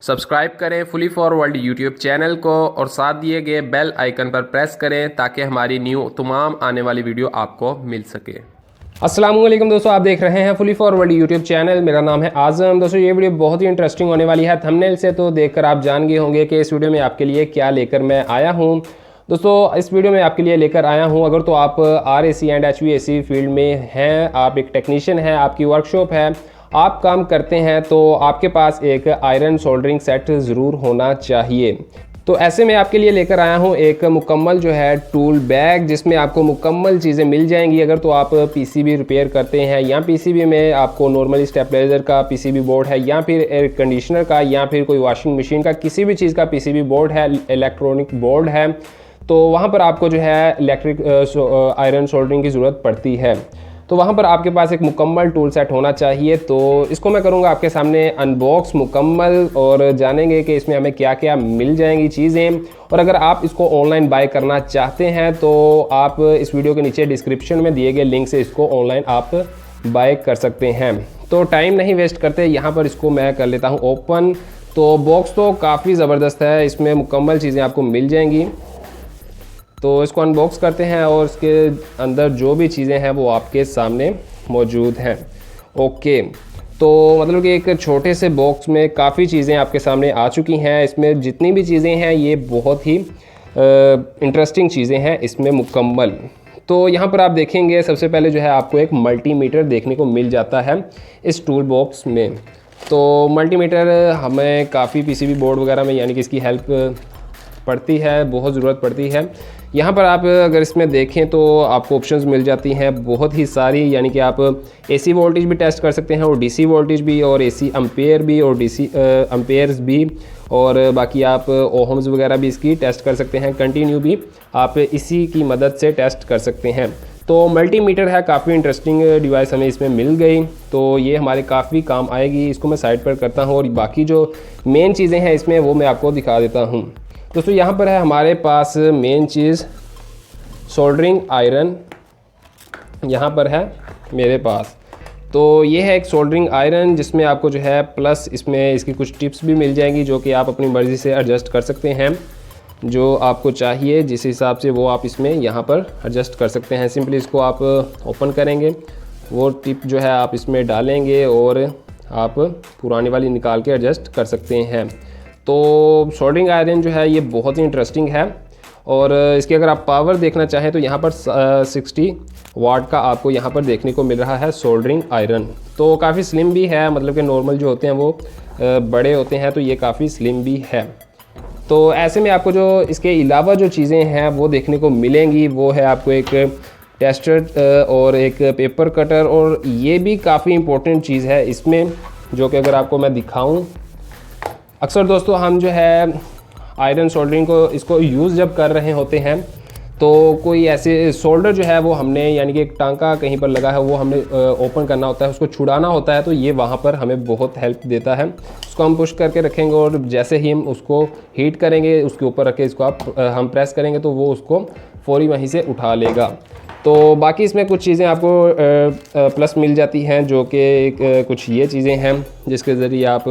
Subscribe करें fully forward YouTube channel को और साथ दिए गए बेल आइकन पर प्रेस करें ताकि हमारी न्यू तमाम आने वाली वीडियो आपको मिल सके। अस्सलाम वालेकुम दोस्तों, आप देख रहे हैं फुली फॉरवर्ड यूट्यूब चैनल। मेरा नाम है आज़म। दोस्तों ये वीडियो बहुत ही इंटरेस्टिंग होने वाली है। थंबनेल से तो देखकर आप जान गए होंगे कि इस वीडियो में आपके लिए क्या लेकर मैं आया हूँ। दोस्तों इस वीडियो में आपके लिए लेकर आया हूँ, अगर तो आप RAC एंड HVAC फील्ड में हैं, आप एक टेक्नीशियन हैं, आपकी वर्कशॉप है, आप काम करते हैं, तो आपके पास एक आयरन सोल्डरिंग सेट ज़रूर होना चाहिए। तो ऐसे में आपके लिए लेकर आया हूँ एक मुकम्मल जो है टूल बैग, जिसमें आपको मुकम्मल चीज़ें मिल जाएंगी। अगर तो आप PCB रिपेयर करते हैं या PCB में आपको नॉर्मली स्टेबलाइजर का PCB बोर्ड है या फिर एयर कंडीशनर का या फिर कोई वॉशिंग मशीन का किसी भी चीज़ का PCB बोर्ड है, इलेक्ट्रॉनिक बोर्ड है, तो वहाँ पर आपको जो है इलेक्ट्रिक आयरन सोल्डरिंग की ज़रूरत पड़ती है। तो वहाँ पर आपके पास एक मुकम्मल टूल सेट होना चाहिए। तो इसको मैं करूँगा आपके सामने अनबॉक्स मुकम्मल और जानेंगे कि इसमें हमें क्या क्या मिल जाएंगी चीज़ें। और अगर आप इसको ऑनलाइन बाय करना चाहते हैं तो आप इस वीडियो के नीचे डिस्क्रिप्शन में दिए गए लिंक से इसको ऑनलाइन आप बाय कर सकते हैं। तो टाइम नहीं वेस्ट करते, यहाँ पर इसको मैं कर लेता हूँ ओपन। तो बॉक्स तो काफ़ी ज़बरदस्त है, इसमें मुकम्मल चीज़ें आपको मिल जाएंगी। तो इसको अनबॉक्स करते हैं और इसके अंदर जो भी चीज़ें हैं वो आपके सामने मौजूद हैं। ओके, तो मतलब कि एक छोटे से बॉक्स में काफ़ी चीज़ें आपके सामने आ चुकी हैं। इसमें जितनी भी चीज़ें हैं ये बहुत ही इंटरेस्टिंग चीज़ें हैं इसमें मुकम्मल। तो यहाँ पर आप देखेंगे सबसे पहले जो है आपको एक मल्टीमीटर देखने को मिल जाता है इस टूल बॉक्स में। तो मल्टीमीटर हमें काफ़ी PCB बोर्ड वगैरह में यानी कि इसकी हेल्प पड़ती है, बहुत ज़रूरत पड़ती है। यहाँ पर आप अगर इसमें देखें तो आपको ऑप्शंस मिल जाती हैं बहुत ही सारी, यानी कि आप AC वोल्टेज भी टेस्ट कर सकते हैं और DC वोल्टेज भी और AC एम्पेयर भी और DC एम्पेयर्स भी, और बाकी आप ओहम्स वगैरह भी इसकी टेस्ट कर सकते हैं। कंटिन्यू भी आप इसी की मदद से टेस्ट कर सकते हैं। तो मल्टीमीटर है, काफ़ी इंटरेस्टिंग डिवाइस हमें इसमें मिल गई, तो ये हमारे काफ़ी काम आएगी। इसको मैं साइड पर करता हूँ और बाकी जो मेन चीज़ें हैं इसमें वो मैं आपको दिखा देता हूँ। दोस्तों यहाँ पर है हमारे पास मेन चीज़ सोल्डरिंग आयरन, यहाँ पर है मेरे पास। तो ये है एक सोल्डरिंग आयरन जिसमें आपको जो है प्लस इसमें इसकी कुछ टिप्स भी मिल जाएंगी जो कि आप अपनी मर्ज़ी से एडजस्ट कर सकते हैं, जो आपको चाहिए जिस हिसाब से वो आप इसमें यहाँ पर एडजस्ट कर सकते हैं। सिंपली इसको आप ओपन करेंगे, वो टिप जो है आप इसमें डालेंगे और आप पुरानी वाली निकाल के एडजस्ट कर सकते हैं। तो सोल्डरिंग आयरन जो है ये बहुत ही इंटरेस्टिंग है और इसकी अगर आप पावर देखना चाहें तो यहाँ पर 60 वाट का आपको यहाँ पर देखने को मिल रहा है सोल्डरिंग आयरन। तो काफ़ी स्लिम भी है, मतलब कि नॉर्मल जो होते हैं वो बड़े होते हैं, तो ये काफ़ी स्लिम भी है। तो ऐसे में आपको जो इसके अलावा जो चीज़ें हैं वो देखने को मिलेंगी, वो है आपको एक टेस्टर और एक पेपर कटर, और ये भी काफ़ी इम्पोर्टेंट चीज़ है इसमें, जो कि अगर आपको मैं दिखाऊँ, अक्सर दोस्तों हम जो है आयरन सोल्डरिंग को इसको यूज़ जब कर रहे होते हैं तो कोई ऐसे सोल्डर जो है वो हमने यानी कि एक टांका कहीं पर लगा है वो हमने ओपन करना होता है, उसको छुड़ाना होता है, तो ये वहाँ पर हमें बहुत हेल्प देता है। उसको हम पुश करके रखेंगे और जैसे ही हम उसको हीट करेंगे उसके ऊपर रख के इसको हम प्रेस करेंगे तो वो उसको फौरी वहीं से उठा लेगा। तो बाकी इसमें कुछ चीज़ें आपको प्लस मिल जाती हैं, जो कि कुछ ये चीज़ें हैं जिसके ज़रिए आप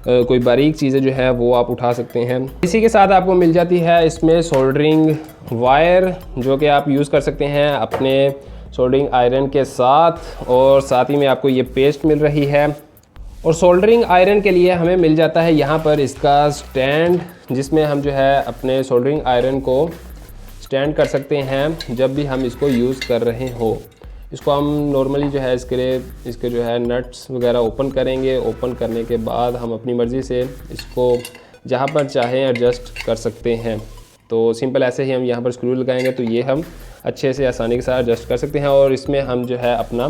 कोई बारीक चीज़ें जो है वो आप उठा सकते हैं। इसी के साथ आपको मिल जाती है इसमें सोल्डरिंग वायर, जो कि आप यूज़ कर सकते हैं अपने सोल्डरिंग आयरन के साथ, और साथ ही में आपको ये पेस्ट मिल रही है। और सोल्डरिंग आयरन के लिए हमें मिल जाता है यहाँ पर इसका स्टैंड, जिसमें हम जो है अपने सोल्डरिंग आयरन को स्टैंड कर सकते हैं जब भी हम इसको यूज़ कर रहे हो। इसको हम नॉर्मली जो है इसके जो है नट्स वगैरह ओपन करेंगे। ओपन करने के बाद हम अपनी मर्ज़ी से इसको जहाँ पर चाहें एडजस्ट कर सकते हैं। तो सिंपल ऐसे ही हम यहाँ पर स्क्रू लगाएंगे तो ये हम अच्छे से आसानी के साथ एडजस्ट कर सकते हैं, और इसमें हम जो है अपना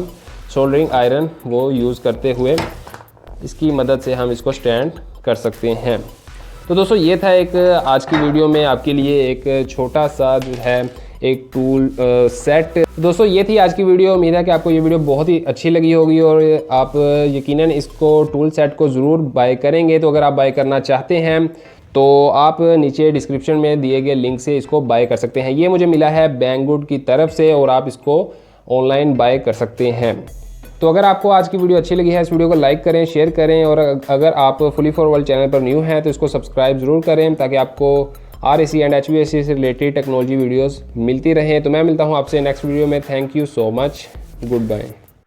सोल्डरिंग आयरन वो यूज़ करते हुए इसकी मदद से हम इसको स्टैंड कर सकते हैं। तो दोस्तों ये था एक आज की वीडियो में आपके लिए एक छोटा सा जो है एक टूल सेट। दोस्तों ये थी आज की वीडियो। उम्मीद है कि आपको ये वीडियो बहुत ही अच्छी लगी होगी और आप यकीनन इसको टूल सेट को ज़रूर बाय करेंगे। तो अगर आप बाय करना चाहते हैं तो आप नीचे डिस्क्रिप्शन में दिए गए लिंक से इसको बाय कर सकते हैं। ये मुझे मिला है बैंगवुड की तरफ से और आप इसको ऑनलाइन बाय कर सकते हैं। तो अगर आपको आज की वीडियो अच्छी लगी है, इस वीडियो को लाइक करें, शेयर करें, और अगर आप फुली फॉर वर्ल्ड चैनल पर न्यू हैं तो इसको सब्सक्राइब ज़रूर करें ताकि आपको RAC एंड HVAC से रिलेटेड टेक्नोलॉजी वीडियोस मिलती रहें। तो मैं मिलता हूं आपसे नेक्स्ट वीडियो में। Thank you so much, good bye.